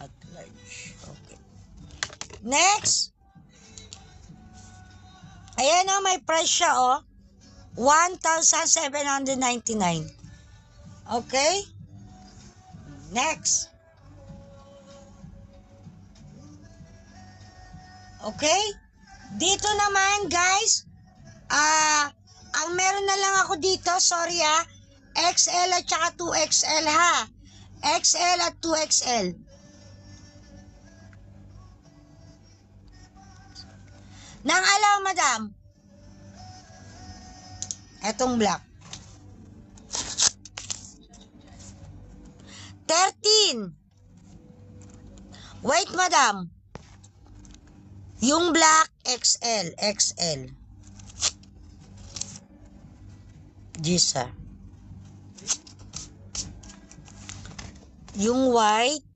at large. Okay. Next. Ayan o, may price siya o. 1,799. Okay? Next. Okay? Dito naman, guys, ang meron na lang ako dito, sorry XL at saka 2XL ha. XL at 2XL. Nang alaw, madam. Etong black. 13. Wait, madam. Yung black, XL. XL. Gisa. Yung white,